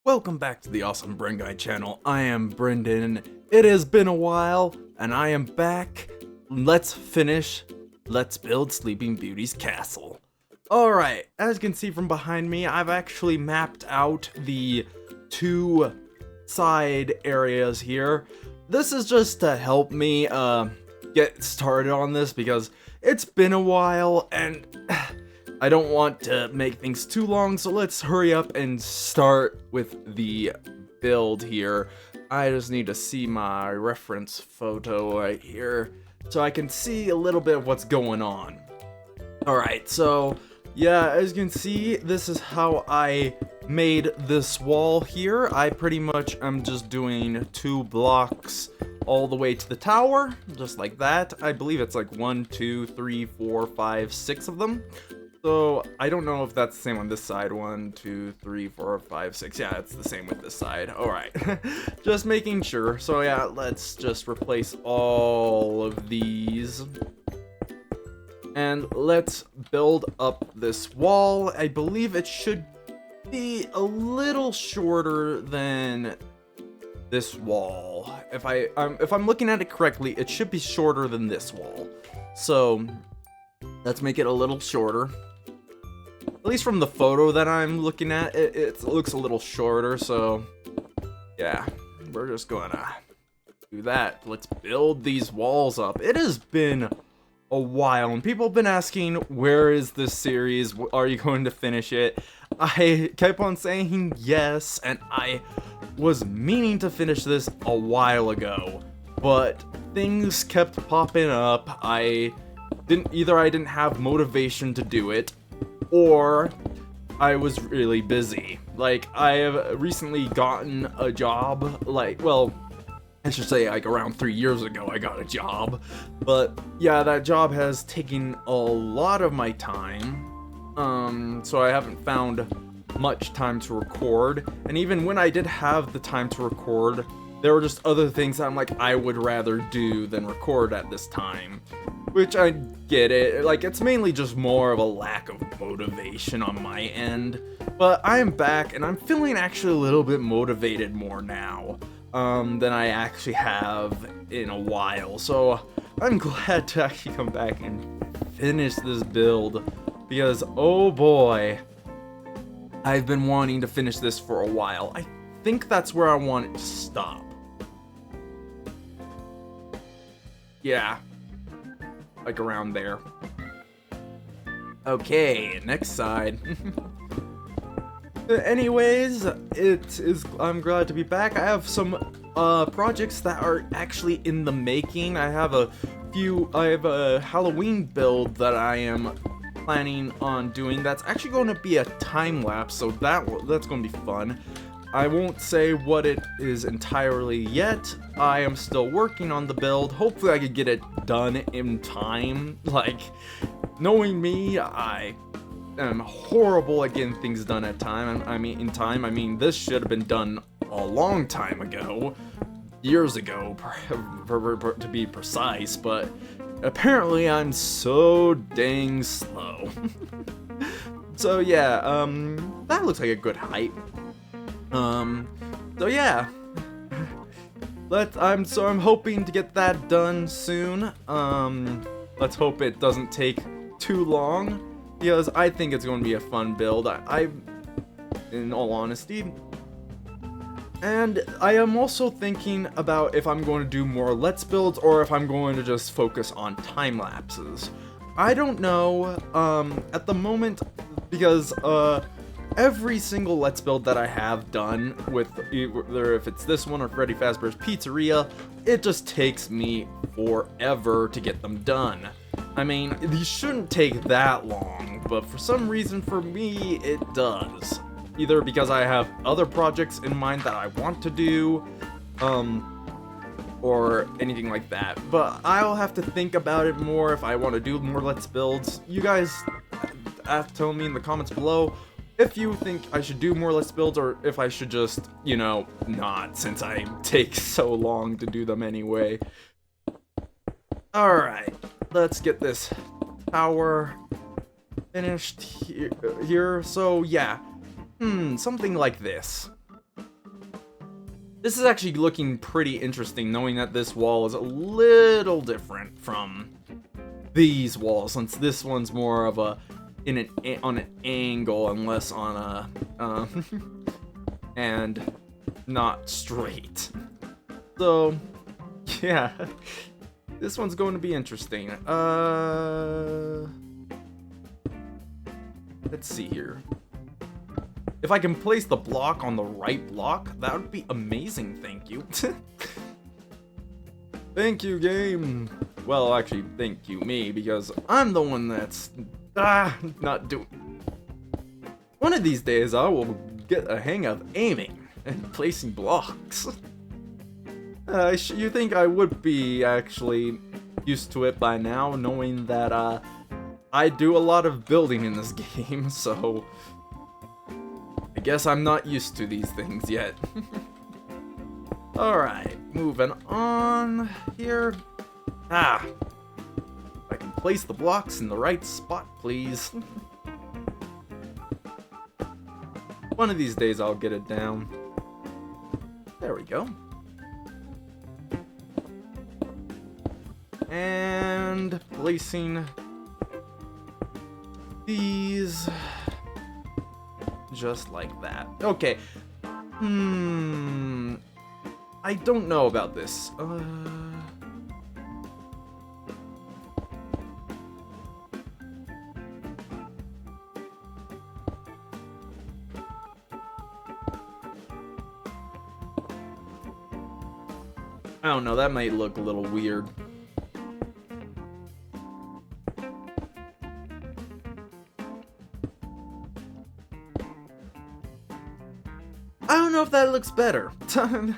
Welcome back to the Awesomebrenguy channel. I am Brendan. It has been a while, and I am back. Let's build Sleeping Beauty's castle. Alright, as you can see from behind me, I've actually mapped out the two side areas here. This is just to help me get started on this because it's been a while and I don't want to make things too long, so let's hurry up and start with the build here. I just need to see my reference photo right here so I can see a little bit of what's going on. Alright, so yeah, as you can see, this is how I made this wall here. I pretty much am just doing 2 blocks all the way to the tower, just like that. I believe it's like 1, 2, 3, 4, 5, 6 of them. So, I don't know if that's the same on this side. 1, 2, 3, 4, 5, 6. Yeah, it's the same with this side. Alright. Just making sure. So yeah, let's just replace all of these. And let's build up this wall. I believe it should be a little shorter than this wall. If I'm looking at it correctly, it should be shorter than this wall. So, let's make it a little shorter. At least from the photo that I'm looking at, it looks a little shorter, so yeah, we're just gonna do that. Let's build these walls up. It has been a while, and people have been asking, where is this series? Are you going to finish it? I kept on saying yes, and I was meaning to finish this a while ago, but things kept popping up. I didn't have motivation to do it, or I was really busy. Like, I have recently gotten a job, I should say, like, around 3 years ago I got a job. But yeah, that job has taken a lot of my time, so I haven't found much time to record. And even when I did have the time to record, there were just other things that I'm like, I would rather do than record at this time. Which I get it, like, it's mainly just more of a lack of motivation on my end. But I am back, and I'm feeling actually a little bit motivated more now than I actually have in a while. So I'm glad to actually come back and finish this build, because oh boy, I've been wanting to finish this for a while. I think that's where I want it to stop. Yeah. Like around there. Okay, next side. Anyways, I'm glad to be back. I have some projects that are actually in the making. I have a Halloween build that I am planning on doing that's actually going to be a time lapse, so that's going to be fun. I won't say what it is entirely yet. I am still working on the build. Hopefully I could get it done in time. Like, knowing me, I am horrible at getting things done at time. I mean, this should have been done a long time ago. Years ago, to be precise, but apparently I'm so dang slow. So yeah, that looks like a good height. So yeah, I'm hoping to get that done soon. Let's hope it doesn't take too long, because I think it's going to be a fun build, in all honesty. And I am also thinking about if I'm going to do more Let's Builds, or if I'm going to just focus on time lapses. I don't know, at the moment, because, every single Let's Build that I have done, with either if it's this one or Freddy Fazbear's Pizzeria, it just takes me forever to get them done. I mean, these shouldn't take that long, but for some reason for me, it does. Either because I have other projects in mind that I want to do, or anything like that. But I'll have to think about it more if I want to do more Let's Builds. You guys have to tell me in the comments below if you think I should do more Let's Builds, or if I should just, not, since I take so long to do them anyway. Alright, let's get this tower finished here. So yeah, something like this. This is actually looking pretty interesting, knowing that this wall is a little different from these walls, since this one's more of a on an angle and less on a and not straight. So yeah, this one's going to be interesting. Let's see here. If I can place the block on the right block, that would be amazing, thank you. Thank you, game. Well, actually, thank you, me, because I'm the one that's not doing. One of these days, I will get a hang of aiming and placing blocks. You think I would be actually used to it by now, knowing that I do a lot of building in this game, so I guess I'm not used to these things yet. Alright, moving on here. If I can place the blocks in the right spot, please. One of these days I'll get it down. There we go. And placing these just like that. Okay. I don't know about this. I don't know, that might look a little weird. I don't know if that looks better. I'm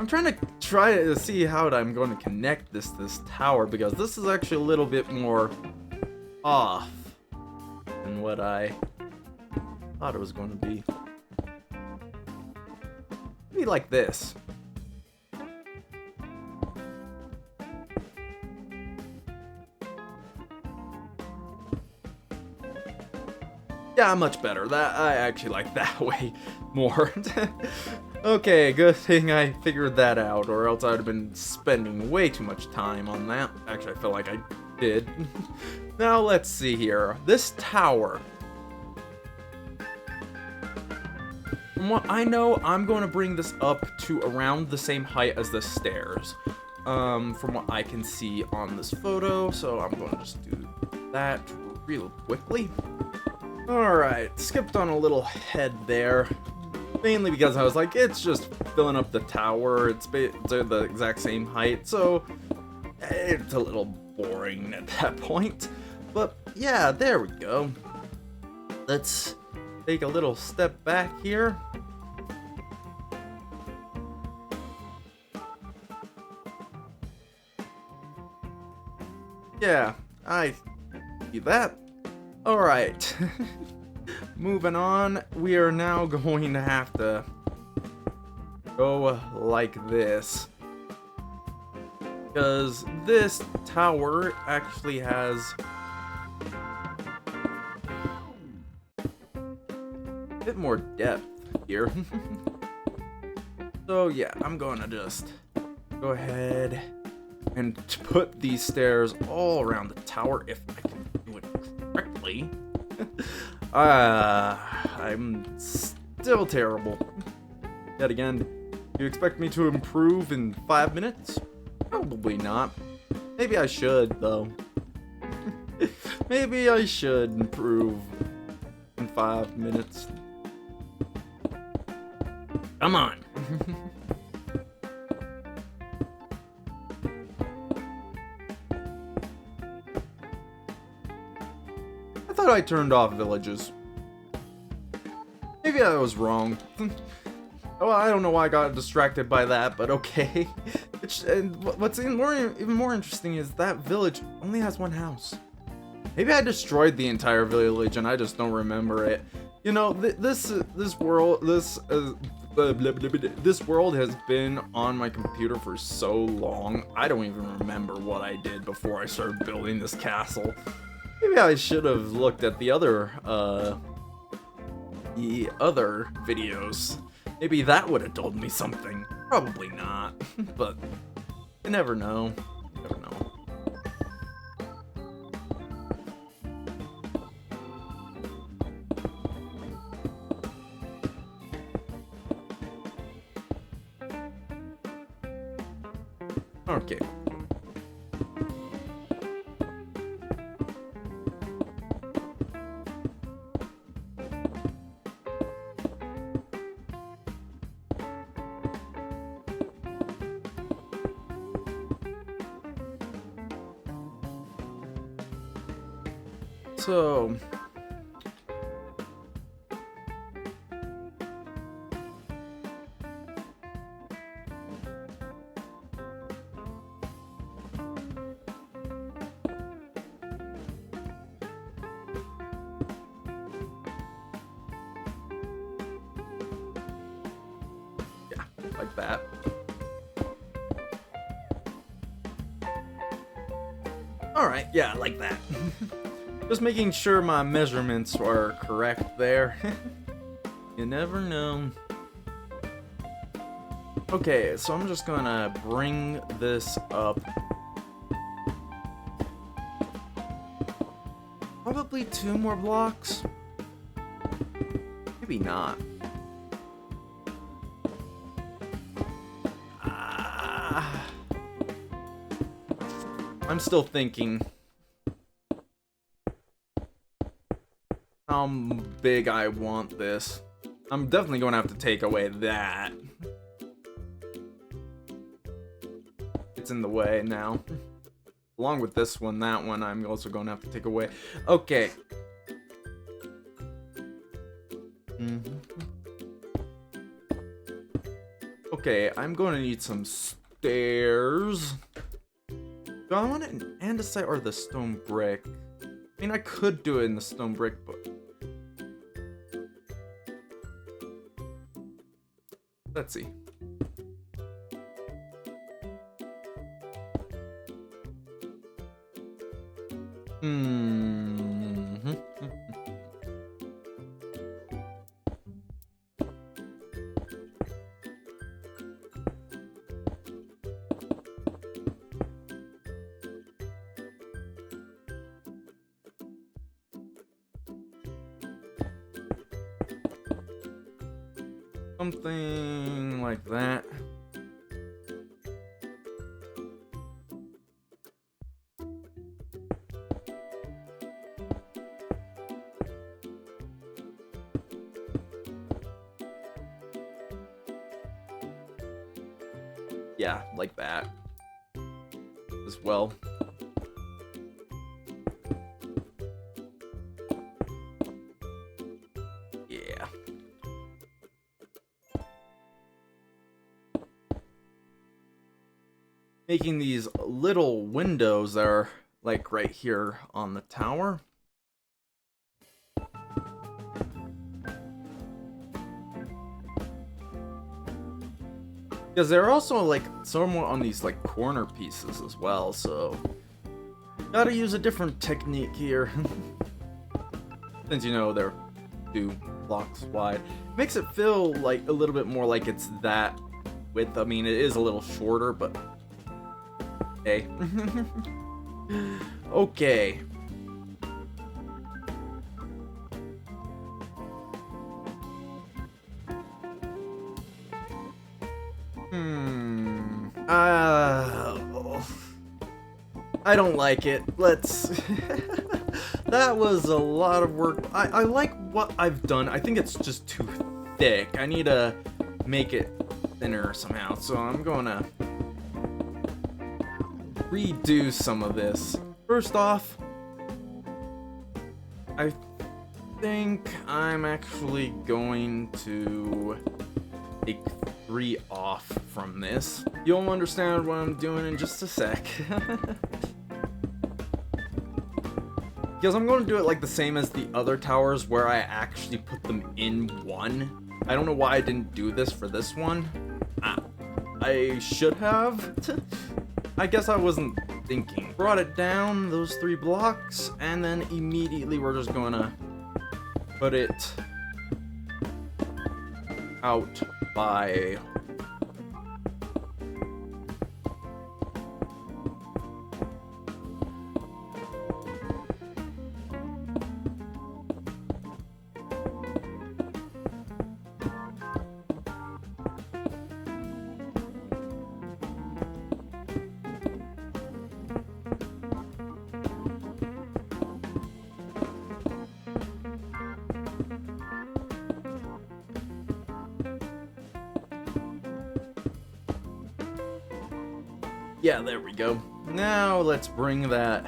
trying to see how I'm going to connect this tower, because this is actually a little bit more off than what I thought it was going to be. Maybe like this. Yeah, much better. That I actually like that way more. Okay, good thing I figured that out, or else I'd have been spending way too much time on that. Actually, I feel like I did. Now, let's see here. This tower. From what I know, I'm going to bring this up to around the same height as the stairs. From what I can see on this photo, so I'm going to just do that real quickly. Alright, skipped on a little head there. Mainly because I was like, it's just filling up the tower, it's the exact same height, so it's a little boring at that point. But yeah, there we go. Let's take a little step back here. Yeah, I see that. Alright, moving on, we are now going to have to go like this, because this tower actually has a bit more depth here. So yeah, I'm going to just go ahead and put these stairs all around the tower if I can do it correctly. I'm still terrible. Yet again, you expect me to improve in 5 minutes? Probably not. Maybe I should, though. Maybe I should improve in 5 minutes. Come on. I thought I turned off villages. Maybe I was wrong. Well, I don't know why I got distracted by that, but okay. And what's even more interesting is that village only has one house. Maybe I destroyed the entire village and I just don't remember it. You know, this world has been on my computer for so long, I don't even remember what I did before I started building this castle. Maybe I should have looked at the other videos. Maybe that would have told me something. Probably not, but you never know. You never know. Okay. So yeah, like that. All right, yeah, like that. Just making sure my measurements are correct there. You never know. Okay, so I'm just gonna bring this up. Probably 2 more blocks. Maybe not. I'm still thinking how big I want this. I'm definitely going to have to take away that. It's in the way now. Along with this one, that one, I'm also going to have to take away. Okay. Okay, I'm going to need some stairs. Do I want it in andesite or the stone brick? I mean, I could do it in the stone brick, but... Let's see. Something like that. Yeah, like that as well. Yeah. Making these little windows that are like right here on the tower. Because they're also like somewhat on these like corner pieces as well, so gotta use a different technique here. Since you know they're 2 blocks wide. Makes it feel like a little bit more like it's that width. I mean, it is a little shorter, but hey. Okay. I don't like it. Let's... That was a lot of work. I like what I've done. I think it's just too thick. I need to make it thinner somehow. So I'm gonna redo some of this. First off, I think I'm actually going to take 3 off from this. You'll understand what I'm doing in just a sec. Because I'm going to do it like the same as the other towers where I actually put them in one. I don't know why I didn't do this for this one. I should have. I guess I wasn't thinking. Brought it down those 3 blocks, and then immediately we're just going to put it out by Yeah, there we go. Now let's bring that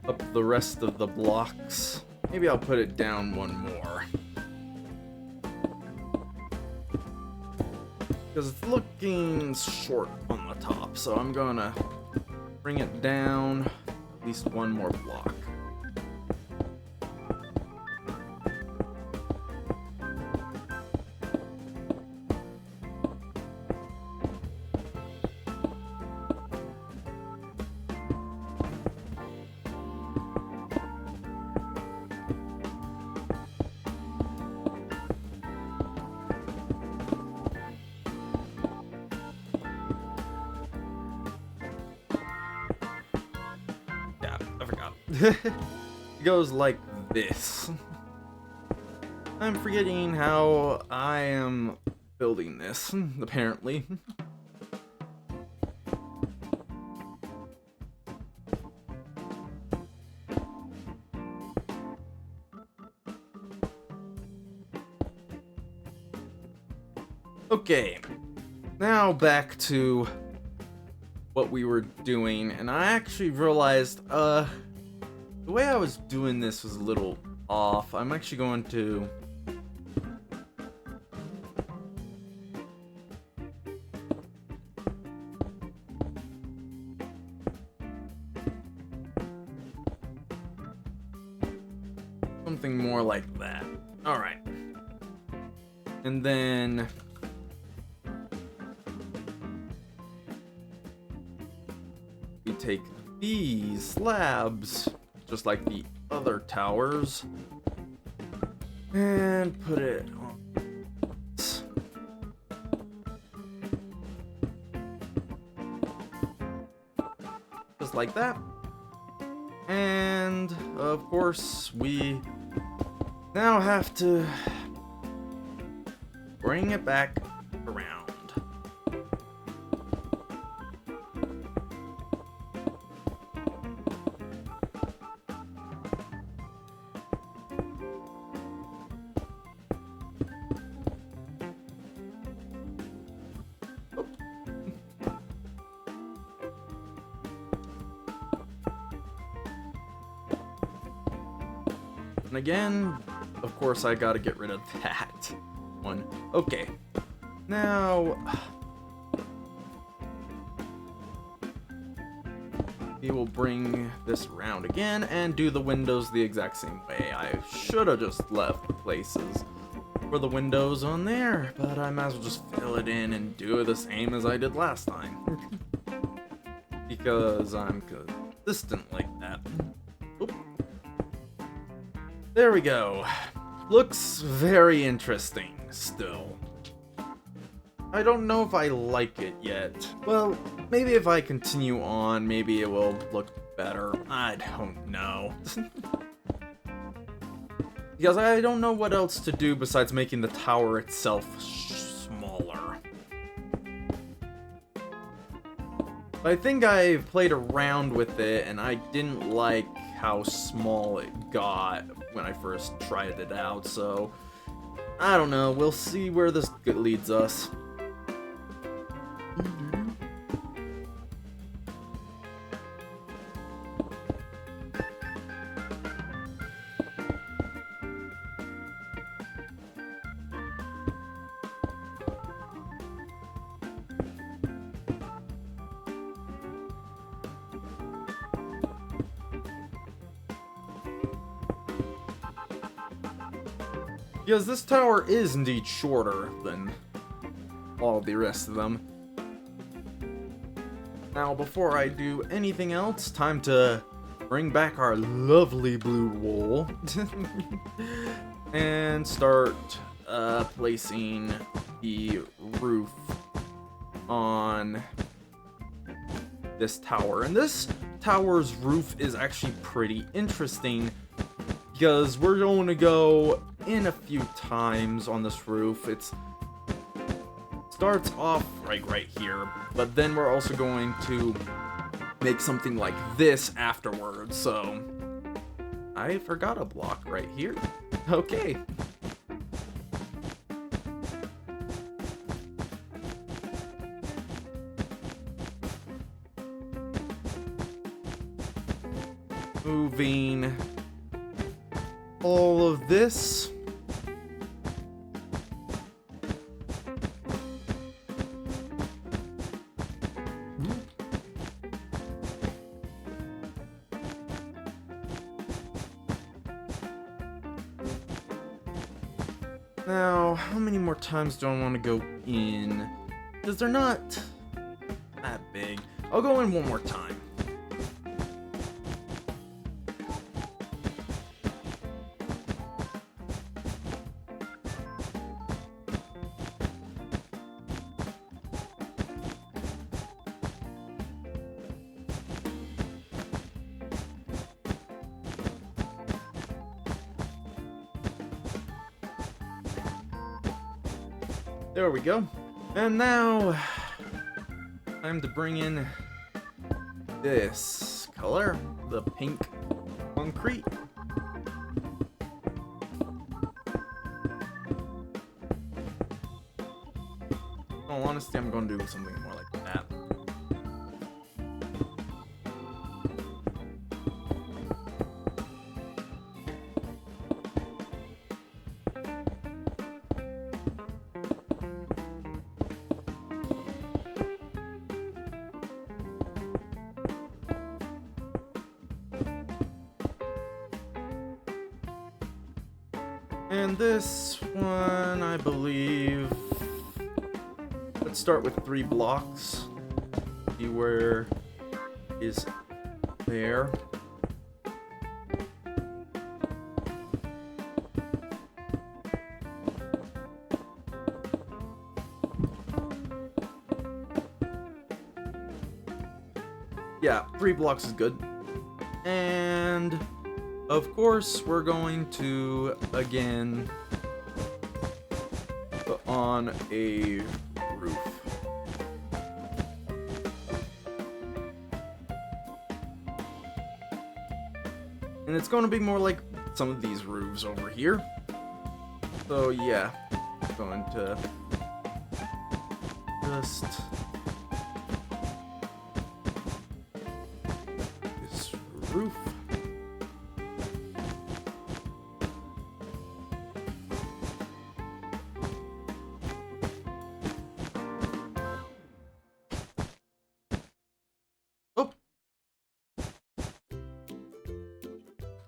up the rest of the blocks. Maybe I'll put it down one more. Because it's looking short on the top, so I'm gonna bring it down at least one more block. It goes like this. I'm forgetting how I am building this, apparently. Okay, now back to what we were doing, and I actually realized, the way I was doing this was a little off. I'm actually going to something more like that. Alright. And then we take these slabs, just like the other towers, and put it on this. Just like that. And of course we now have to bring it back around. And again, of course, I gotta get rid of that one. Okay, now we will bring this around again and do the windows the exact same way. I should have just left places for the windows on there, but I might as well just fill it in and do it the same as I did last time. Because I'm consistent like that. Oop. There we go. Looks very interesting still. I don't know if I like it yet. Well, maybe if I continue on, maybe it will look better. I don't know. Because I don't know what else to do besides making the tower itself smaller. I think I've played around with it, and I didn't like how small it got when I first tried it out, so I don't know. We'll see where this leads us. Because this tower is indeed shorter than all of the rest of them. Now, before I do anything else, time to bring back our lovely blue wool and start placing the roof on this tower. And this tower's roof is actually pretty interesting because we're going to go in a few times on this roof. It starts off right here, but then we're also going to make something like this afterwards. So I forgot a block right here. Okay. moving all of this. Now, how many more times do I want to go in? Because they're not that big. I'll go in one more time. There we go. And now, time to bring in this color, the pink concrete. In all honesty, I'm going to do something more like that. And this one, I believe, let's start with 3 blocks. See where is there. Yeah, 3 blocks is good. And of course, we're going to, again, put on a roof. And it's going to be more like some of these roofs over here. So yeah, I'm going to just this roof.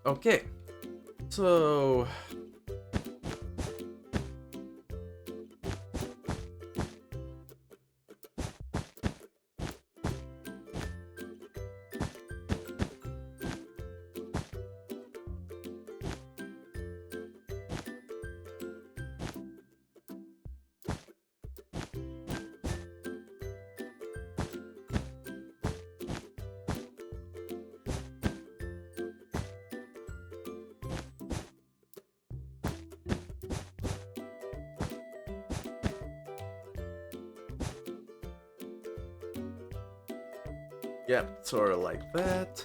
Okay, so yeah, sort of like that.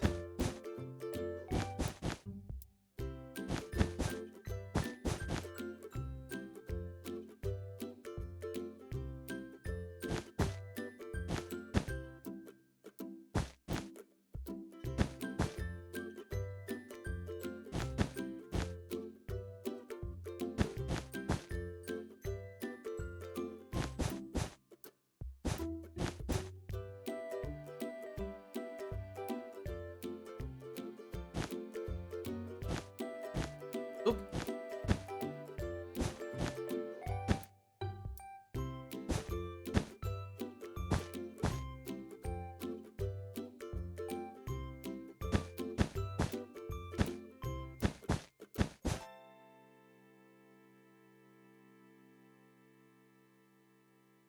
Oop.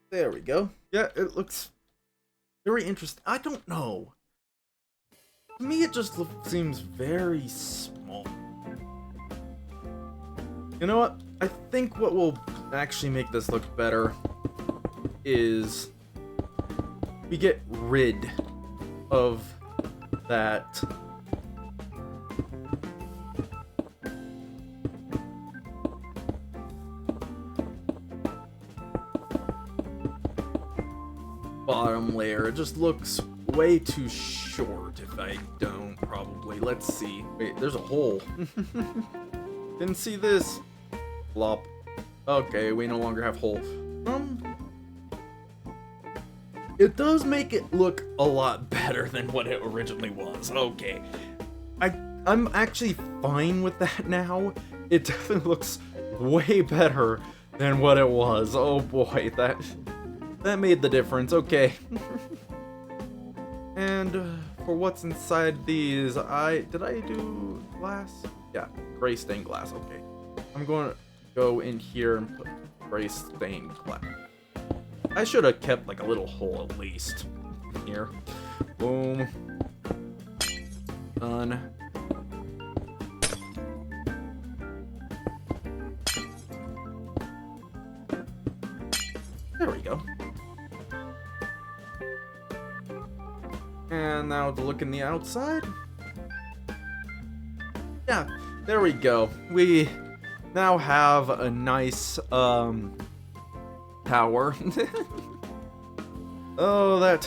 There we go. Yeah, it looks very interesting. I don't know. To me, it just seems very small. You know what? I think what will actually make this look better is we get rid of that bottom layer. It just looks way too short if I don't, probably. Let's see. Wait, there's a hole. Didn't see this. Flop. Okay, we no longer have hole. It does make it look a lot better than what it originally was. Okay. I'm actually fine with that now. It definitely looks way better than what it was. Oh boy, that made the difference. Okay. And for what's inside these, did I do glass? Yeah, gray stained glass. Okay. I'm going to go in here and put gray stained glass. I should have kept like a little hole at least. Here. Boom. Done. There we go. And now to look in the outside. Yeah, there we go. We now have a nice tower. Oh,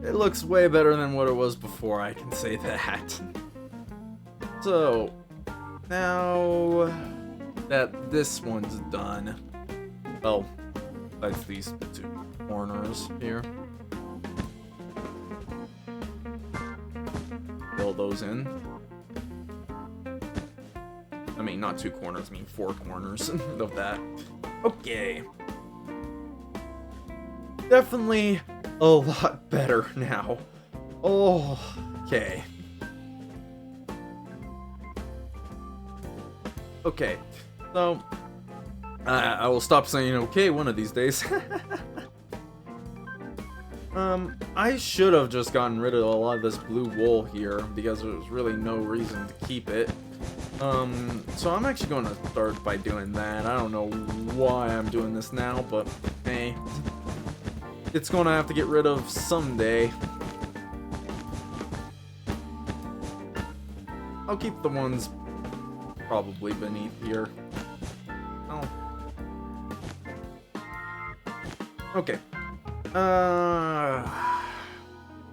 it looks way better than what it was before, I can say that. So, now that this one's done, well, that's these two corners here. Fill those in. I mean, not two corners, I mean 4 corners of that. Okay. Definitely a lot better now. Oh, okay. Okay, so I will stop saying okay one of these days. I should have just gotten rid of a lot of this blue wool here because there was really no reason to keep it. So I'm actually going to start by doing that. I don't know why I'm doing this now, but hey, it's going to have to get rid of someday. I'll keep the ones probably beneath here. Oh. Okay.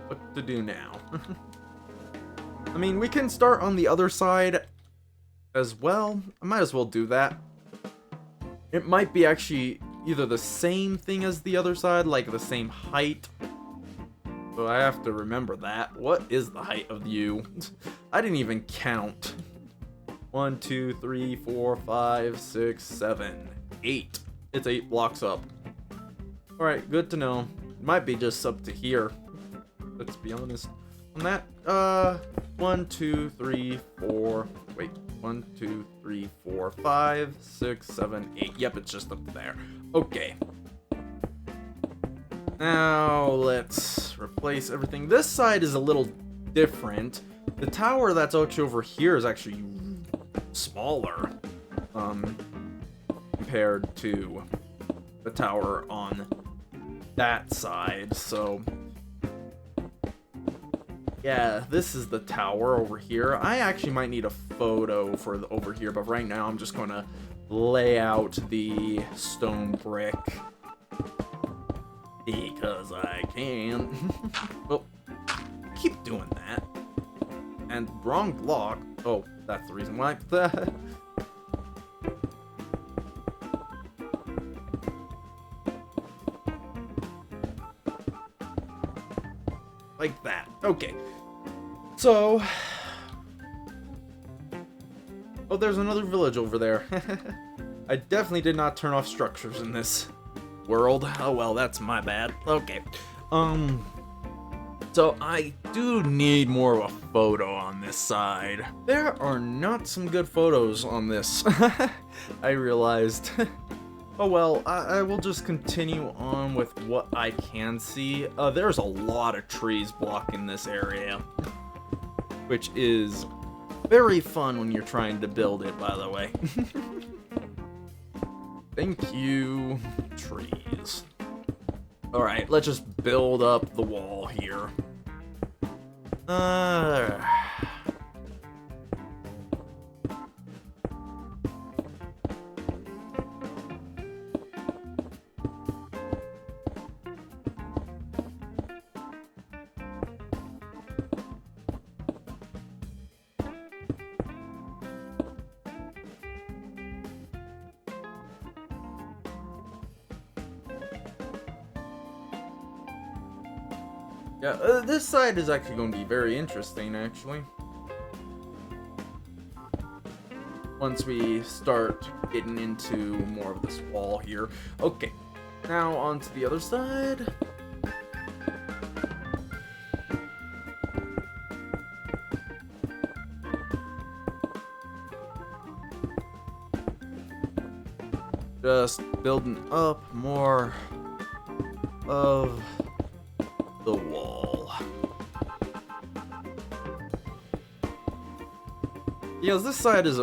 What to do now? I mean, we can start on the other side as well. I might as well do that. It might be actually either the same thing as the other side, like the same height. So I have to remember that. What is the height of you? I didn't even count. 1, 2, 3, 4, 5, 6, 7, 8. It's 8 blocks up. Alright, good to know. It might be just up to here. Let's be honest. On that, 1, 2, 3, 4. Wait, 1, 2, 3, 4, 5, 6, 7, 8. Yep, it's just up there. Okay. Now let's replace everything. This side is a little different. The tower that's actually over here is actually smaller, compared to the tower on that side. So yeah, this is the tower over here. I actually might need a photo for the over here, but right now I'm just gonna lay out the stone brick because I can. Well, keep doing that. And wrong block. Oh, that's the reason why. Like that. Okay. So. Oh, there's another village over there. I definitely did not turn off structures in this world. Oh well, that's my bad. Okay. So I do need more of a photo on this side. There are not some good photos on this. I realized. Oh well, I will just continue on with what I can see. There's a lot of trees blocking this area, which is very fun when you're trying to build it, by the way. Thank you, trees. Alright, let's just build up the wall here. Yeah, this side is actually going to be very interesting, actually. Once we start getting into more of this wall here. Okay, now on to the other side. Just building up more of the wall. Because this side is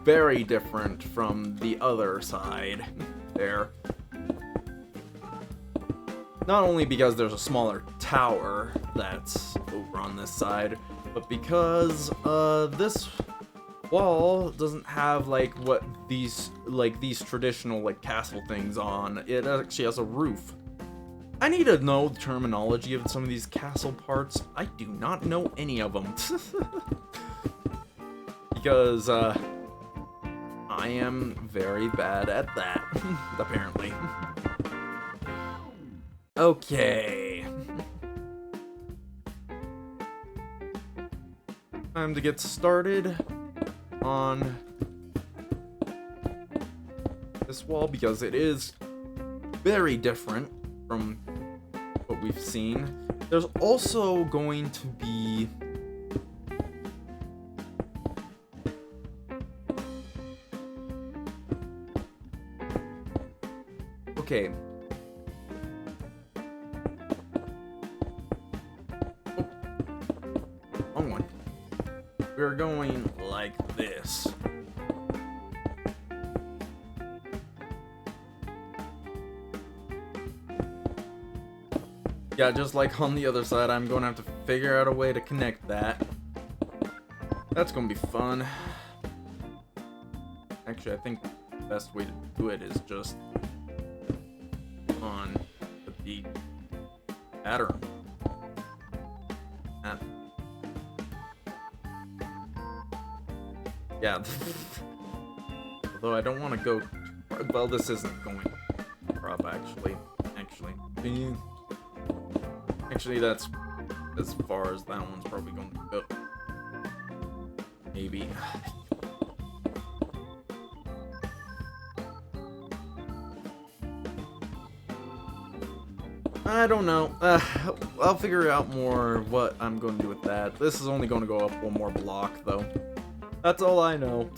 very different from the other side there. Not only because there's a smaller tower that's over on this side, but because this wall doesn't have like what these traditional like castle things on. It actually has a roof. I need to know the terminology of some of these castle parts. I do not know any of them. Because I am very bad at that, apparently. Okay. Time to get started on this wall because it is very different from what we've seen. There's also going to be okay. Oh. Wrong one. We're going like this. Yeah, just like on the other side, I'm going to have to figure out a way to connect that. That's going to be fun. Actually, I think the best way to do it is just on the beat pattern. Yeah. Although I don't want to go too far. Well, this isn't going up, actually. Actually, that's as far as that one's probably going to go. Maybe. I don't know. I'll figure out more what I'm going to do with that. This is only going to go up one more block, though. That's all I know.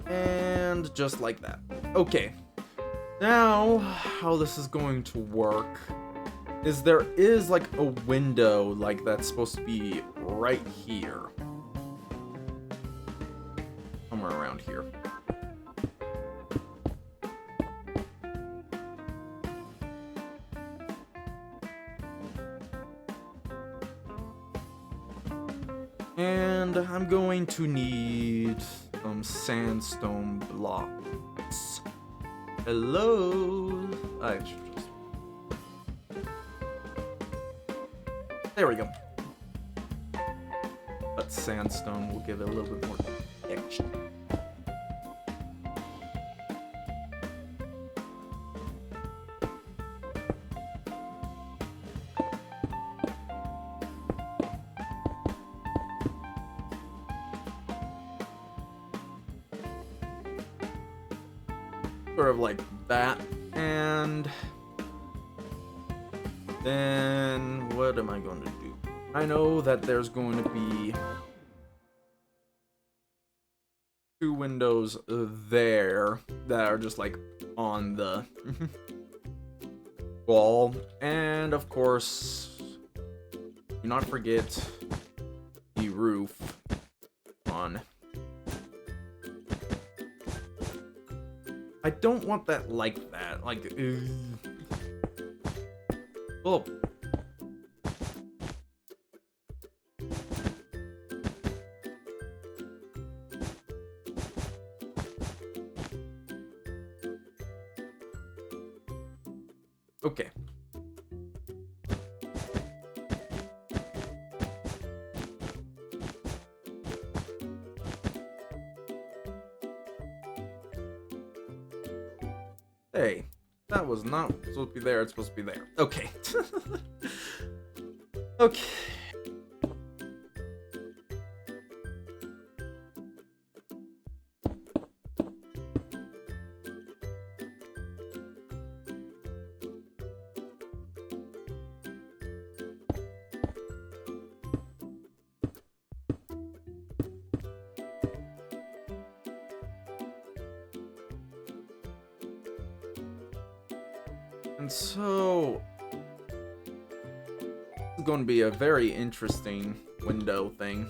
And just like that. Okay. Now, how this is going to work is there is like a window like that's supposed to be right here. Somewhere around here. And I'm going to need some sandstone blocks. Hello? I should just... There we go. But sandstone will give it a little bit more texture. Sort of like that, and then what am I going to do? I know that there's going to be two windows there that are just like on the wall, and of course, do not forget the roof on. I don't want that like that. Like, oh. Okay. Hey, That was not supposed to be there. It's supposed to be there. Okay. Okay. And so, it's going to be a very interesting window thing.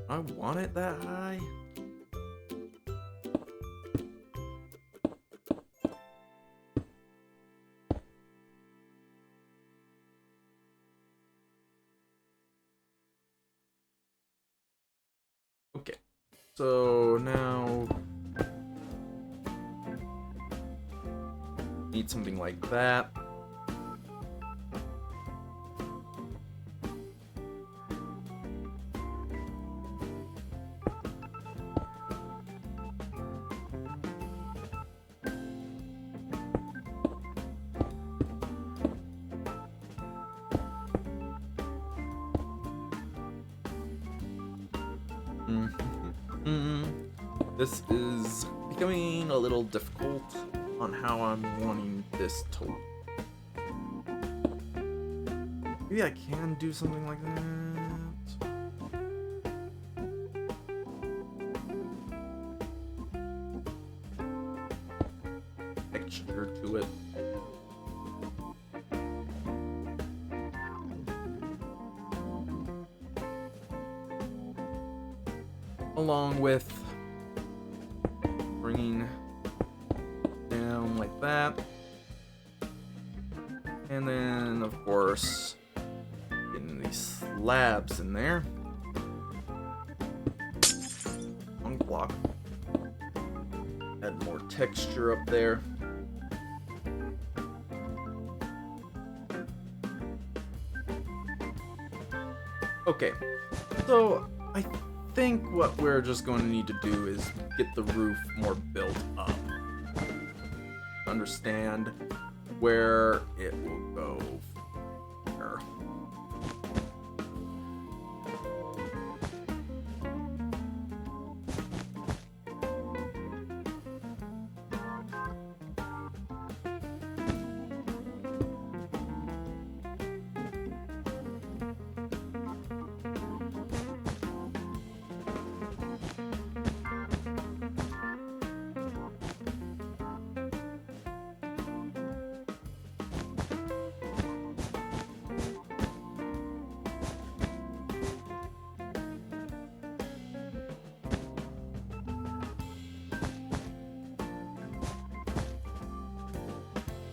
I want it that high. Okay, so now need something like that. This is becoming a little difficult on how I'm wanting this to. Maybe I can do something like that. Texture to it. Along with bringing down like that, and then of course getting these slabs in there. One block. Add more texture up there. Okay, so I think what we're just going to need to do is get the roof more built up. Understand where it will go there.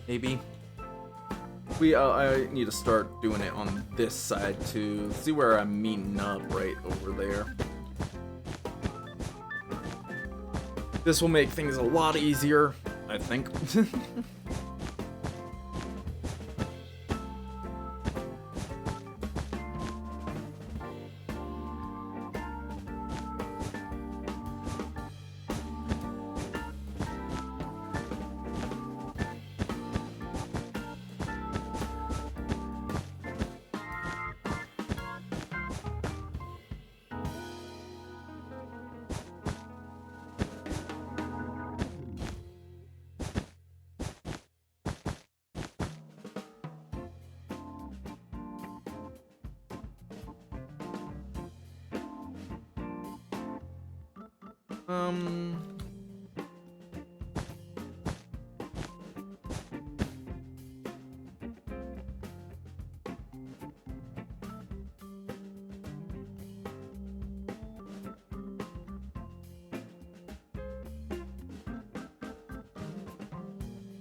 Maybe. I need to start doing it on this side too. See where I'm meeting up right over there. This will make things a lot easier, I think.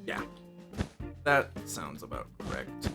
Yeah, that sounds about correct.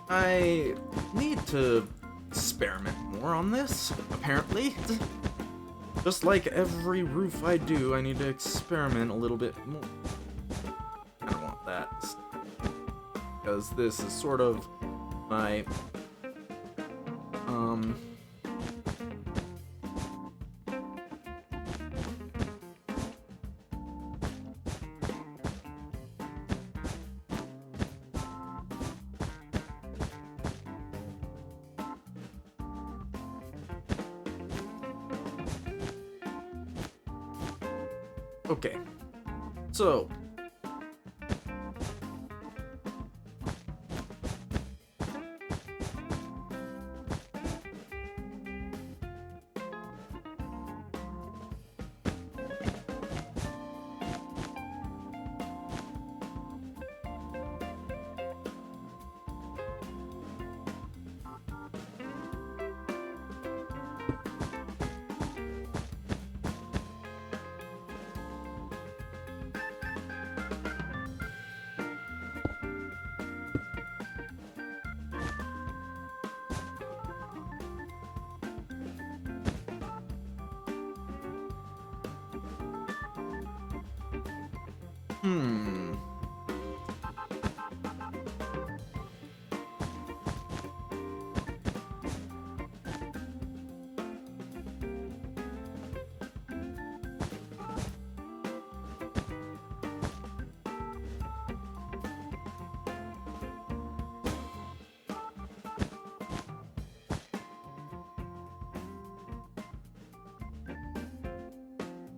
I need to experiment more on this, apparently. Just like every roof I do, I need to experiment a little bit more. I don't want that. Because this is sort of my, okay, so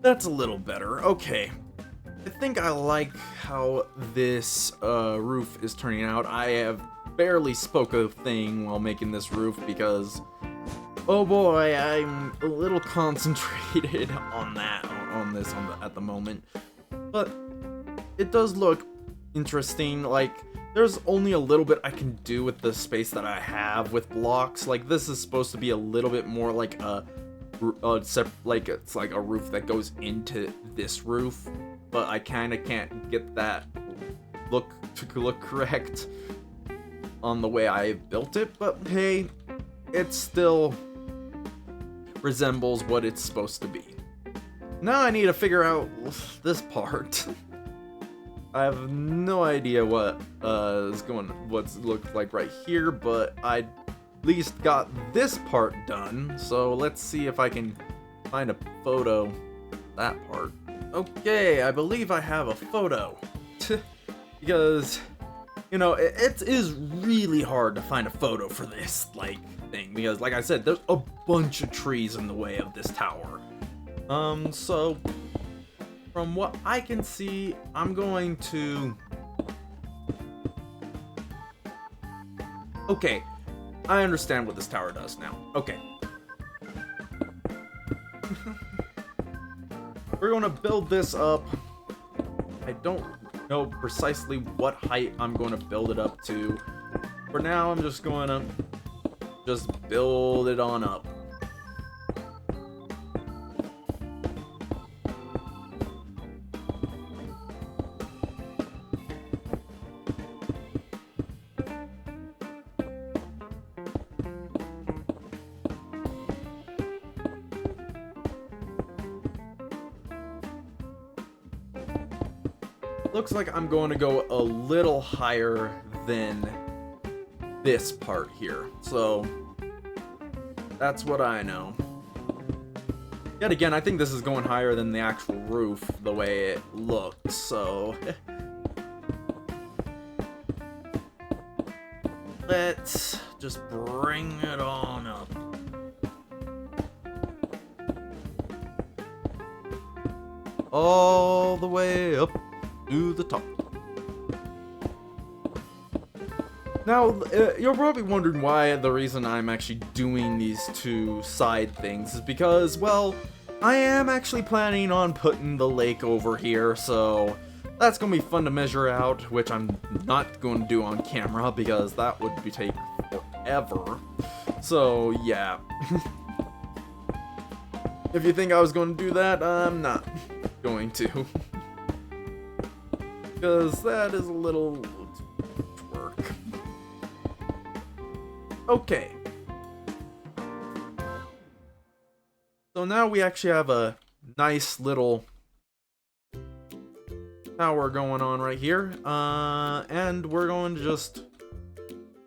that's a little better. Okay. I think I like how this roof is turning out. I have barely spoke a thing while making this roof because, oh boy, I'm a little concentrated on that, at the moment. But it does look interesting. Like, there's only a little bit I can do with the space that I have with blocks. Like, this is supposed to be a little bit more like it's like a roof that goes into this roof, but I kind of can't get that look correct on the way I built it. But hey, it still resembles what it's supposed to be. Now I need to figure out this part. I have no idea what looks like right here, but I at least got this part done, so let's see if I can find a photo of that part. Okay, I believe I have a photo. Because, you know, it is really hard to find a photo for this, thing, because, like I said, there's a bunch of trees in the way of this tower. So, from what I can see, I'm going to... Okay. I understand what this tower does now. Okay. We're gonna build this up. I don't know precisely what height I'm going to build it up to. For now, I'm just going to build it on up. Looks like I'm going to go a little higher than this part here. So that's what I know. Yet again, I think this is going higher than the actual roof, the way it looks, so... Let's just bring it on up. All the way up to the top. Now, you're probably wondering why the reason I'm actually doing these two side things is because, well, I am actually planning on putting the lake over here, so that's going to be fun to measure out, which I'm not going to do on camera because that would take forever. So, yeah. If you think I was going to do that, I'm not going to. Because that is a little work. Okay. So now we actually have a nice little tower going on right here. And we're going to just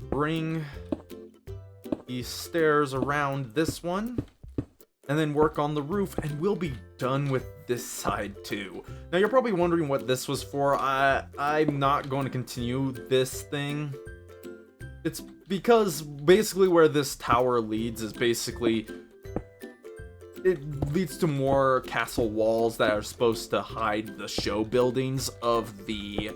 bring the stairs around this one. And then work on the roof, and we'll be done with this side too. Now you're probably wondering what this was for. I'm not going to continue this thing. It's because basically where this tower leads is basically, it leads to more castle walls that are supposed to hide the show buildings of the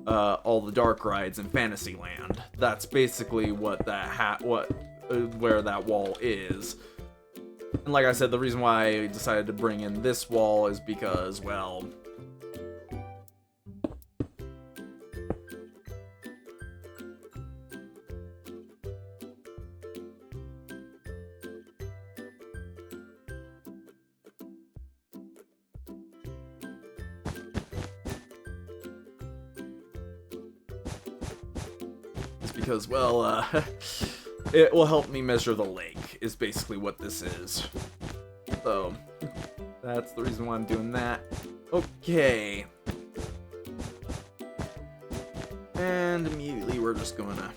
all the dark rides in Fantasyland. That's basically what that where that wall is. And like I said, the reason why I decided to bring in this wall is because, well, it's because, well, it will help me measure the lake, is basically what this is. So, that's the reason why I'm doing that. Okay. And immediately we're just gonna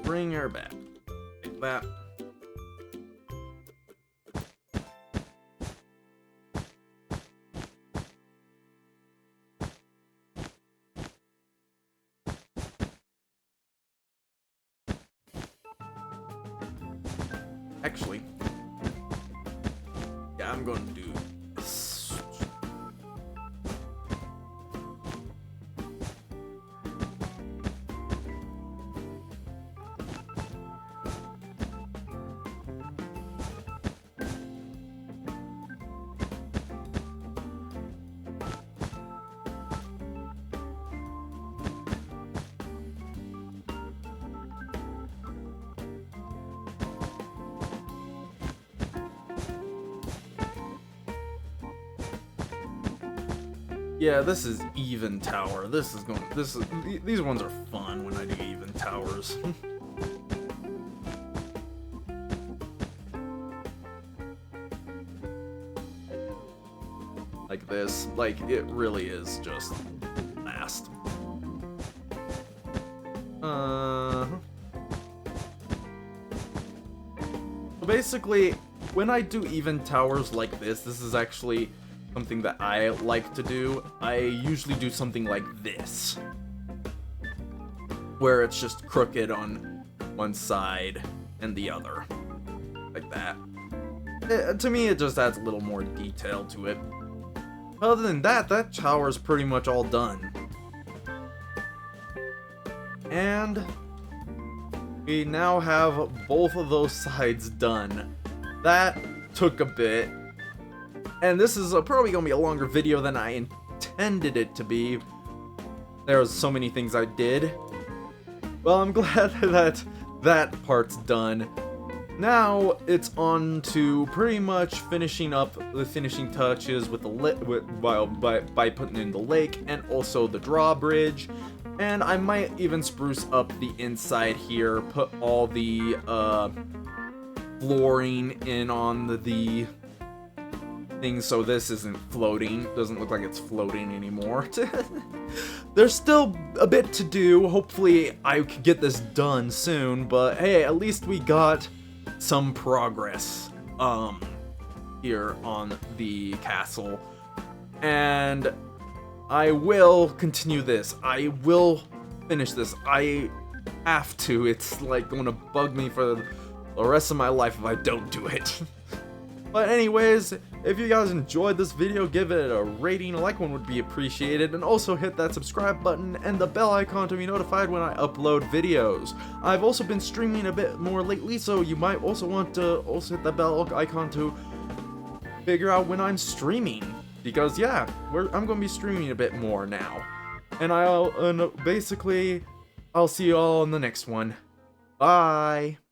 bring her back. Like that. Actually, yeah, I'm going to do this. Yeah, this is even tower. These ones are fun when I do even towers. Like this. Like, it really is just fast. So basically, when I do even towers like this is actually something that I like to do. I usually do something like this, where it's just crooked on one side and the other, like that. To me, it just adds a little more detail to it. Other than that, that tower is pretty much all done. And we now have both of those sides done. That took a bit. And this is probably going to be a longer video than I intended it to be. There's so many things I did. Well, I'm glad that that part's done. Now it's on to pretty much finishing up the finishing touches with the by putting in the lake and also the drawbridge. And I might even spruce up the inside here, put all the flooring in on the thing so this isn't floating. Doesn't look like it's floating anymore. There's still a bit to do. Hopefully I could get this done soon, but hey, at least we got some progress here on the castle. And I will continue this. I will finish this. I have to. It's like going to bug me for the rest of my life if I don't do it. But anyways, if you guys enjoyed this video, give it a rating. A like one would be appreciated, and also hit that subscribe button and the bell icon to be notified when I upload videos. I've also been streaming a bit more lately, so you might also want to also hit that bell icon to figure out when I'm streaming. Because yeah, I'm going to be streaming a bit more now. And basically, I'll see you all in the next one. Bye!